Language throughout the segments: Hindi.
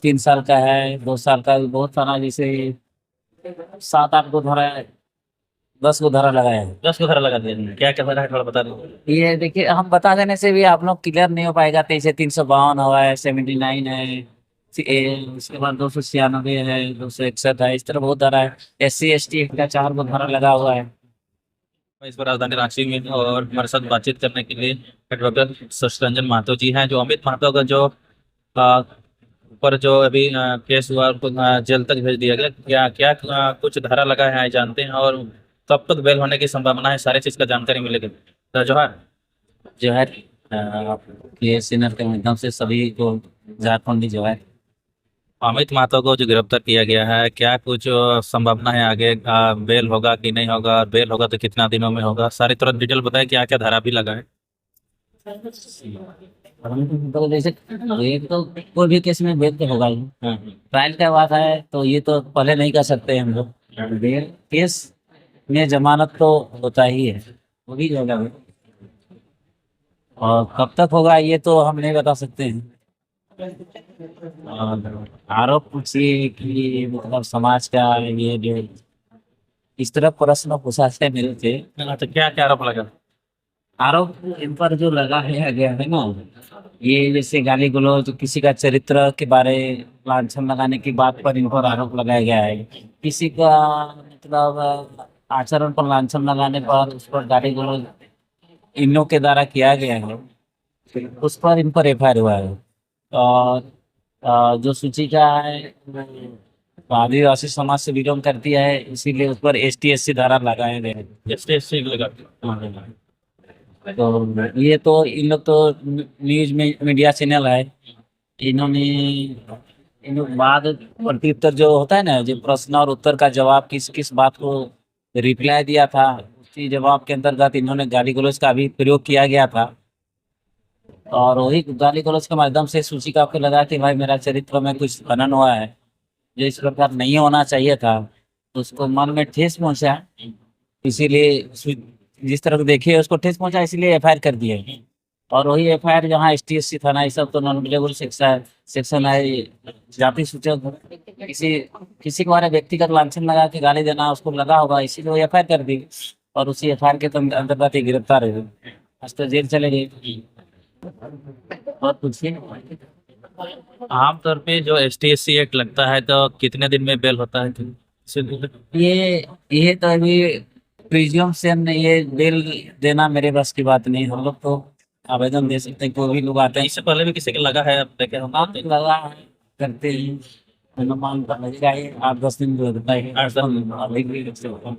3 साल का है, 2 साल का भी बहुत सारा, जैसे 7-8 गो धारा, 10 गो धारा लगाया है। 10 को धारा लगा दिया, क्या क्या धारा है थोड़ा बता दो। ये देखिए, हम बता देने से भी आप लोग क्लियर नहीं हो पाएगा। तो इसे 352 हुआ है, 79 है, उसके बाद 296 है, 261 है, इस तरह बहुत धारा है। SC ST का 4 गो धारा लगा हुआ है। इस पर राजधानी रांची में और हमारे साथ बातचीत करने के लिए एडवोकेट शशरंजन महतो जी हैं, जो अमित महतो का जो आ, पर जो अभी केस हुआ उनको जेल तक भेज दिया गया। क्या क्या कुछ धारा लगा है जानते हैं, और कब तक बेल होने की संभावना है, सारी चीज का जानकारी मिलेगी। तो जोहार। जो है के सीनियर के माध्यम से सभी को झारखंडी जो है। अमित महतो को जो गिरफ्तार किया गया है, क्या कुछ संभावना है आगे बेल होगा कि नहीं होगा, बेल होगा तो कितना दिनों में होगा, सारी तुरंत डिटेल बताए, क्या क्या धारा भी लगा है। तो जैसे ये तो कोई भी केस में बेल तो होगा ही। ट्रायल का बात है तो ये तो पहले नहीं कर सकते हम लोग। बेल केस में जमानत तो होता ही है, वो भी होगा। और कब तक होगा ये तो हम नहीं बता सकते हैं। और आरोप पूछिए कि मतलब समाज का ये जो इस तरह प्रश्न पूछा से मेरे से। तो क्या क्या आरोप लगा। आरोप इन पर जो लगा है गया है ना, ये जैसे गाली गलौज, किसी का चरित्र के बारे लांछन लगाने की बात पर इन पर आरोप लगाया गया है। किसी का मतलब आचरण पर लांछन लगाने पर उस पर गाली गलौज इन लोग के द्वारा किया गया है, उस पर इन पर FIR हुआ है। और जो सूचिका है वो आदिवासी समाज से बिलोंग करती है, इसीलिए उस पर ST SC धारा लगाए गए हैं। ST SC लगा। तो ये तो इन लोग तो न्यूज में मीडिया चैनल है, इन्होंने इन लोग बाद प्रत्युत्तर जो होता है ना, जो प्रश्न और उत्तर का जवाब किस किस बात को रिप्लाई दिया था, उसी जवाब के अंतर्गत इन्होंने गाली गलौज का भी प्रयोग किया गया था। और वही गाली गलौज के माध्यम से सूचिका को लगा कि भाई मेरा चरित्र में कुछ हनन हुआ है, जो इस प्रकार नहीं होना चाहिए था। तो उसको मन में ठेस पहुंचा, इसीलिए जिस तरह देखिए उसको ठेस पहुंचा, इसीलिए FIR कर दिए। और वही FIR जहाँ ST SC थाना, ये सब तो नॉन अवेलेबल सेक्शन है। जाति सूचक किसी किसी के बारे में व्यक्तिगत लांछन लगा के गाली देना उसको लगा होगा, इसीलिए वो FIR कर दी। और उसी FIR के अंतर्गत ये गिरफ्तार हुए। आज तो जेल चले गए। और पूछिए। आमतौर पे जो ST SC एक्ट लगता है तो कितने दिन में बेल होता है। ये ये तो अभी प्रिज्यूम से ये बेल देना मेरे बस की बात नहीं। हम लोग तो आवेदन दे सकते हैं, कोई भी लोग आते हैं। इससे पहले भी किसी का लगा है, अब देखे हम। हाँ, तो लगा है, करते हैं। अनुमान का लगेगा ही 8-10 दिन जो होता है। 8-10 दिन। अभी भी से होता है।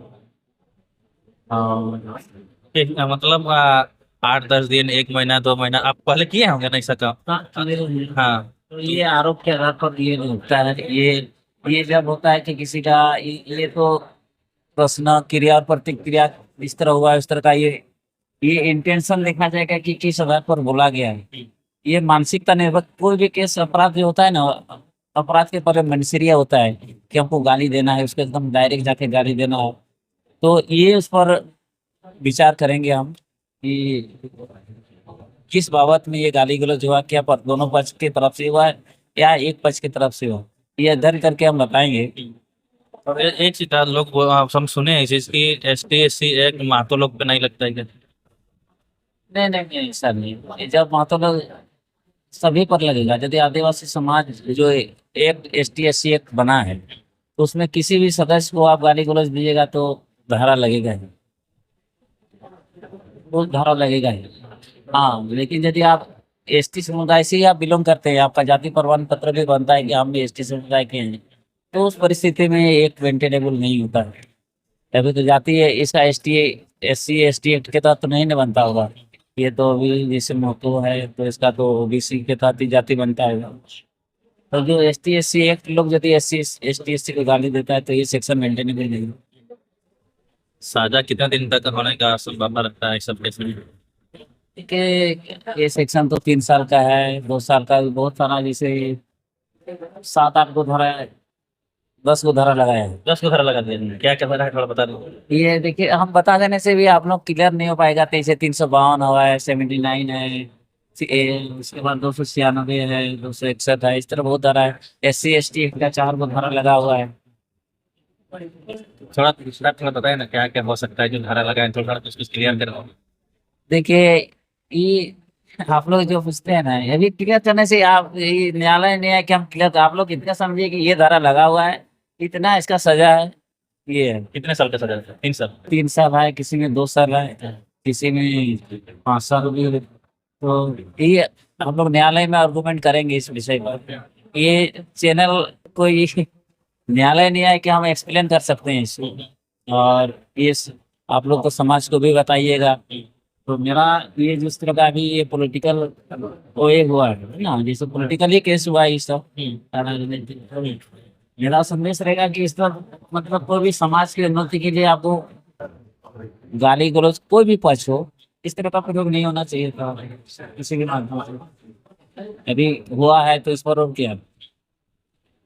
हाँ। मतलब 8-10 दिन, 1 महीना, 2 महीना आप पहले किए होंगे ना ऐसा काम। हाँ। तो ये आरोप के आधार पर ये होता है। ये जब होता है कि किसी का ये तो प्रश्न क्रिया और प्रतिक्रिया इस तरह हुआ है, उस तरह का ये इंटेंशन देखा जाएगा कि किस आधार पर बोला गया है। ये मानसिकता निर्भर, कोई भी केस अपराध जो होता है ना, अपराध के पहले मनसरिया होता है कि हमको गाली देना है, उसको एकदम डायरेक्ट जाके गाली देना हो। तो ये उस पर विचार करेंगे हम कि किस बाबत में ये गाली गलौज हुआ, क्या पर दोनों पक्ष की तरफ से हुआ है या एक पक्ष की तरफ से हुआ, ये अध्ययन करके हम बताएंगे। और एक चीज था, लोग हम सुने हैं इस चीज की ST SC एक्ट महतो लोग पे नहीं लगता है क्या। नहीं नहीं नहीं, ऐसा नहीं। ये जब महतो लोग सभी पर लगेगा। यदि आदिवासी समाज जो एक ST SC एक्ट बना है, तो उसमें किसी भी सदस्य को आप गाली गलौज दीजिएगा तो धारा लगेगा ही, वो धारा लगेगा ही। हाँ, लेकिन यदि आप ST समुदाय से ही आप बिलोंग करते हैं, आपका जाति प्रमाण पत्र भी बनता है कि हम भी ST समुदाय के हैं, तो उस परिस्थिति में एक वेंटेनेबल नहीं होता है। तभी तो जाति है, इसका SC ST एक्ट के तहत तो नहीं न बनता होगा। ये तो अभी जैसे महतो है तो इसका तो OBC के तहत ही जाति बनता है। तो जो ST SC एक्ट लोग यदि ST SC को गाली देता है तो ये सेक्शन मेंटेनेबल नहीं। साजा कितना दिन तक होने का संभावना रखता है इस सब केस में। ठीक है, ये सेक्शन तो 3 साल का है, 2 साल का भी बहुत सारा, जैसे 7-8 गो धारा, 10 गो धारा लगाया है। 10 को धारा लगा दिया, क्या क्या धारा है थोड़ा बता दो। ये देखिए, हम बता देने से भी आप लोग क्लियर नहीं हो पाएगा। तो इसे 352 हुआ है, 79 है, उसके बाद 296 है, 261 है, इस तरह बहुत धारा है। SC ST का 4 को धारा लगा हुआ है। थोड़ा थोड़ा बताए ना क्या क्या हो सकता है जो धारा लगाए, थोड़ा कुछ कुछ क्लियर करो। देखिए, ये आप लोग जो पूछते हैं ना, ये भी क्लियर करने से आप ये न्यायालय ने कि हम क्लियर, आप लोग इतना समझिए कि ये धारा लगा हुआ है, इतना इसका सजा है, ये है। कितने साल का सजा था? 3 साल। 3 साल है, किसी में 2 साल है, किसी में 5 साल भी है। तो ये हम लोग न्यायालय में आर्गूमेंट करेंगे इस विषय पर। ये चैनल कोई न्यायालय नहीं है कि हम एक्सप्लेन कर सकते हैं इसको। और ये आप लोग को समाज को भी बताइएगा। तो मेरा ये जिस तरह का अभी ये पॉलिटिकल वो ये हुआ है ना, जैसे पॉलिटिकल ही केस हुआ है ये सब, मेरा संदेश रहेगा कि इस पर मतलब कोई भी समाज की उन्नति के लिए आपको गाली गलौज कोई भी पक्ष हो, इस तरह का प्रयोग नहीं होना चाहिए था किसी भी माध्यम से। यदि हुआ है तो इस पर और क्या,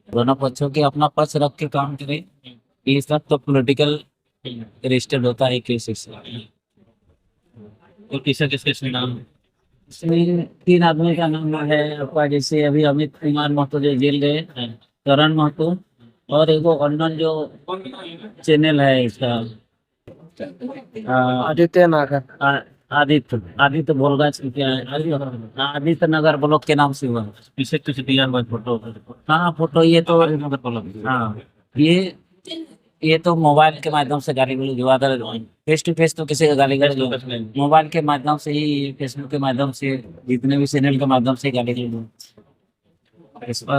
दोनों पक्षों के अपना पक्ष रख के काम करें। ये सब तो पॉलिटिकल रजिस्टर्ड होता है केस से। और किसका किसके नाम? इसमें 3 आदमी का नाम है आपका, जैसे अभी अमित कुमार महतो जो जेल गए, करण महतो, और एक वो अननोन जो चैनल है इसका आदित्य नागर। आदित्य आदित्य बोलगा क्या है, आदित्य नगर ब्लॉक के नाम से हुआ। पीछे कुछ दिया हुआ फोटो। हाँ फोटो, ये तो हाँ, ये तो मोबाइल के माध्यम से गाली गलौज हुआ था। फेस टू फेस तो किसी का गाली गलौज नहीं, मोबाइल के माध्यम से ही, फेसबुक के माध्यम से, जितने भी चैनल के माध्यम से गाली गलौज। इस पर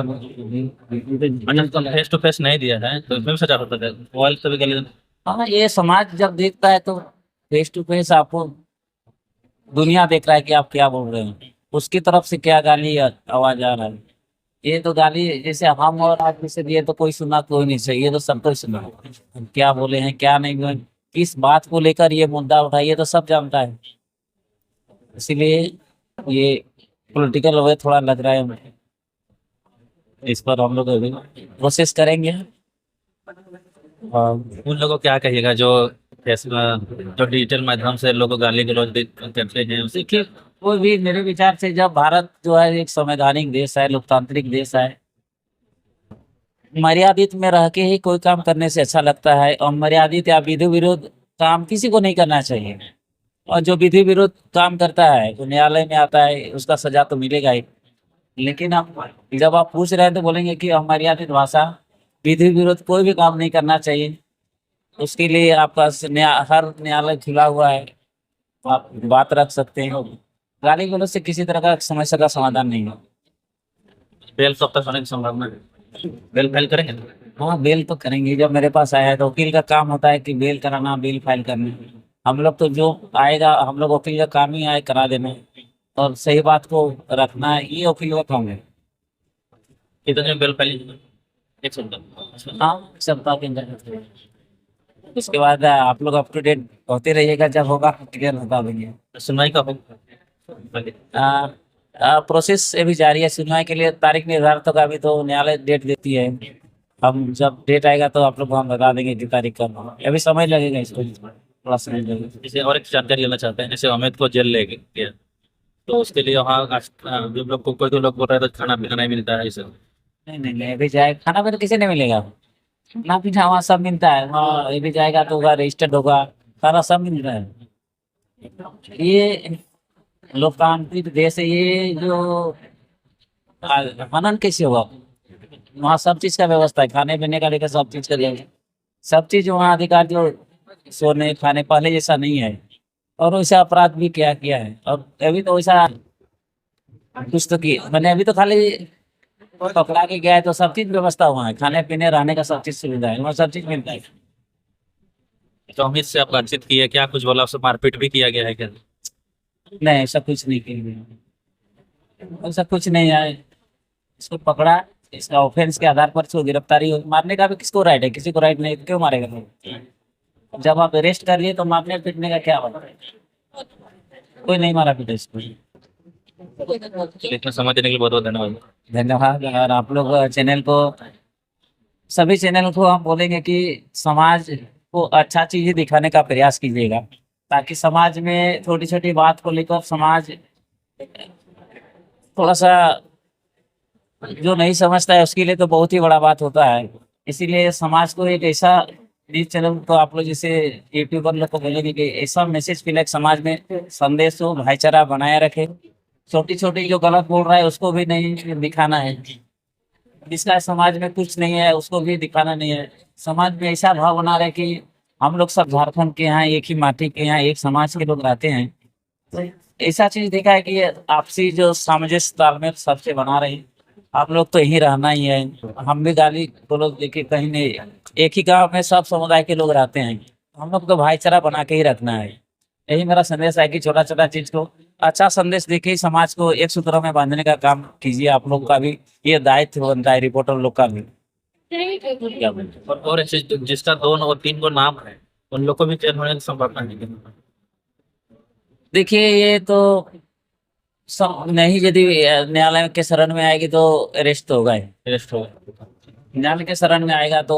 अच्छा, फेस टू फेस नहीं दिया है तो इसमें भी सजा होता है? मोबाइल से भी गाली? हाँ, ये समाज जब देखता है तो फेस टू फेस आपको दुनिया देख रहा है कि आप क्या बोल रहे हैं, उसकी तरफ से क्या गाली आवाज आ रहा है। ये तो गाली जैसे हम और आप से दिए तो कोई सुना, कोई नहीं चाहिए, ये तो सबको सुना। हम क्या बोले हैं क्या नहीं बोले, किस बात को लेकर ये मुद्दा उठाइए तो सब जानता है। इसीलिए ये पॉलिटिकल वे थोड़ा लग रहा है हमें। इस पर हम लोग अभी कोशिश करेंगे। और उन लोगों को क्या कहिएगा जो जो डिजिटल माध्यम से लोगों को गाली गलौज करते हैं उसे? देखिए, कोई भी मेरे विचार से, जब भारत जो है एक संवैधानिक देश है, लोकतांत्रिक देश है, मर्यादित में रह के ही कोई काम करने से अच्छा लगता है। और मर्यादित या विधि विरुद्ध काम किसी को नहीं करना चाहिए। और जो विधि विरुद्ध काम करता है वो न्यायालय में आता है, उसका सजा तो मिलेगा ही। लेकिन आप जब आप पूछ रहे हैं तो बोलेंगे कि अमर्यादित भाषा, विधि विरुद्ध कोई भी काम नहीं करना चाहिए। उसके लिए आपका हर न्यायालय खुला हुआ है, आप बात रख सकते हैं। गाली गलौज से किसी तरह का समस्या का समाधान नहीं है। बेल कब तक होने की संभावना है? बेल फाइल करेंगे? हाँ, बेल तो करेंगे। जब मेरे पास आया है तो वकील का काम होता है कि बेल कराना, बेल फाइल करना। हम लोग तो जो आएगा, हम लोग वकील का काम ही आए करा देना और सही बात को रखना है, ये वकील का काम है। कितने बेल फाइल? 1 सप्ताह। हाँ, सप्ताह के अंदर। उसके बाद आप लोग अप टू डेट होते रहिएगा, जब होगा क्लियर बता देंगे। सुनवाई कब होगी? प्रोसेस अभी जारी है। सुनवाई के लिए तारीख निर्धारित होगा, अभी तो न्यायालय डेट देती है। हम जब डेट आएगा तो आप लोग को हम बता देंगे कि तारीख कब होगा। अभी समय लगेगा, इसको थोड़ा समय लगेगा। जैसे और एक जानकारी लेना चाहते हैं, जैसे अमित को जेल ले गया तो उसके लिए वहाँ जो लोग को कोई लोग बोल रहे थे खाना पीना नहीं मिलता है इसे? नहीं नहीं नहीं, अभी जाए खाना पीना किसी नहीं मिलेगा। खाना पीना वहाँ सब मिलता है, वहाँ अभी जाएगा तो होगा, रजिस्टर्ड होगा, सारा सब मिल रहा है। ये लोकतांत्रिक देश है। ये जो हनन कैसे होगा, वहाँ सब चीज का व्यवस्था है, खाने पीने का लेकर सब चीज का देंगे। सब चीज वहाँ अधिकार जो सोने खाने पहले जैसा नहीं है। और वैसा अपराध भी क्या किया है। और अभी तो वैसा कुछ तो किया मैंने, अभी तो खाली पकड़ा के गया है तो सब चीज व्यवस्था वहाँ है, खाने पीने रहने का सब चीज सुविधा है, वहाँ सब चीज मिलता है। तो अमित से आप बातचीत की है क्या? कुछ बोला, उससे मारपीट भी किया गया है क्या? नहीं, ऐसा कुछ नहीं किया, ऐसा कुछ नहीं है। इसको पकड़ा, इसका ऑफेंस के आधार पर इसको गिरफ्तारी हो। मारने का भी किसको राइट है? किसी को राइट नहीं, क्यों मारेगा लोग? जब आप अरेस्ट कर लिए तो मारने पीटने का क्या बात है? कोई नहीं मारा पीटा इसको। चलिए, इतना समय देने के लिए बहुत बहुत धन्यवाद। धन्यवाद। और आप लोग चैनल को, सभी चैनल को हम बोलेंगे कि समाज को अच्छा चीजें दिखाने का प्रयास कीजिएगा, ताकि समाज में छोटी छोटी बात को लेकर समाज थोड़ा सा जो नहीं समझता है उसके लिए तो बहुत ही बड़ा बात होता है। इसीलिए समाज को एक ऐसा न्यूज चैनल तो आप लोग जैसे यूट्यूबर लोग को बोलेंगे कि ऐसा मैसेज फैलाए कि समाज में संदेश हो, भाईचारा बनाए रखे। छोटी छोटी जो गलत बोल रहा है उसको भी नहीं दिखाना है, जिसका समाज में कुछ नहीं है उसको भी दिखाना नहीं है। समाज में ऐसा भाव बना रहे कि हम लोग सब झारखंड के यहाँ, एक ही माटी के यहाँ, एक समाज के लोग रहते हैं। तो ऐसा चीज देखा है कि ये आपसी जो सामंजस्य तालमेल सबसे बना रहे हैं। आप लोग तो यहीं रहना ही है, हम भी गाली गलौज लेके कहीं नहीं, एक ही गांव में सब समुदाय के लोग रहते हैं, हम लोग तो भाईचारा बना के ही रखना है। यही मेरा संदेश है कि छोटा छोटा चीज को अच्छा संदेश देके ही समाज को एक सूत्र में बांधने का काम कीजिए। आप लोग का भी ये दायित्व बनता है, रिपोर्टर लोग का भी। क्या बोलते हैं? और ऐसे जिसका 2 और 3 को नाम है उन लोग को भी जेल होने की संभावना नहीं है। देखिए ये तो सब नहीं, यदि न्यायालय के शरण में आएगी तो अरेस्ट तो होगा ही। अरेस्ट हो न्यायालय के शरण में आएगा तो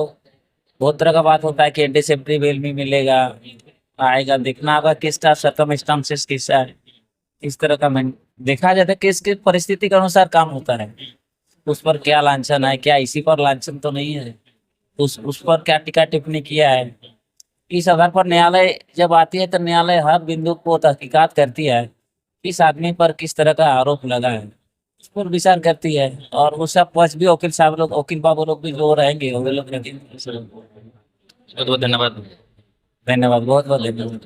बहुत तरह का बात होता है कि एंटीसिपेटरी बेल भी मिलेगा, आएगा, देखना होगा किसका सर्कमस्टांसेस किसका है, इस तरह का देखा जाता है कि इसकी परिस्थिति के अनुसार काम होता है। उस पर क्या लांछन है, क्या इसी पर लांछन तो नहीं है, उस पर क्या टीका टिप्पणी किया है, इस आधार पर न्यायालय जब आती है तो न्यायालय हर बिंदु को तहकीकात करती है, इस आदमी पर किस तरह का आरोप लगा है उस पर विचार करती है। और वो सब पक्ष भी वकील साहब लोग, वकील बाबू लोग भी जो रहेंगे वो लोग रहेंगे। बहुत बहुत धन्यवाद। धन्यवाद, बहुत बहुत धन्यवाद।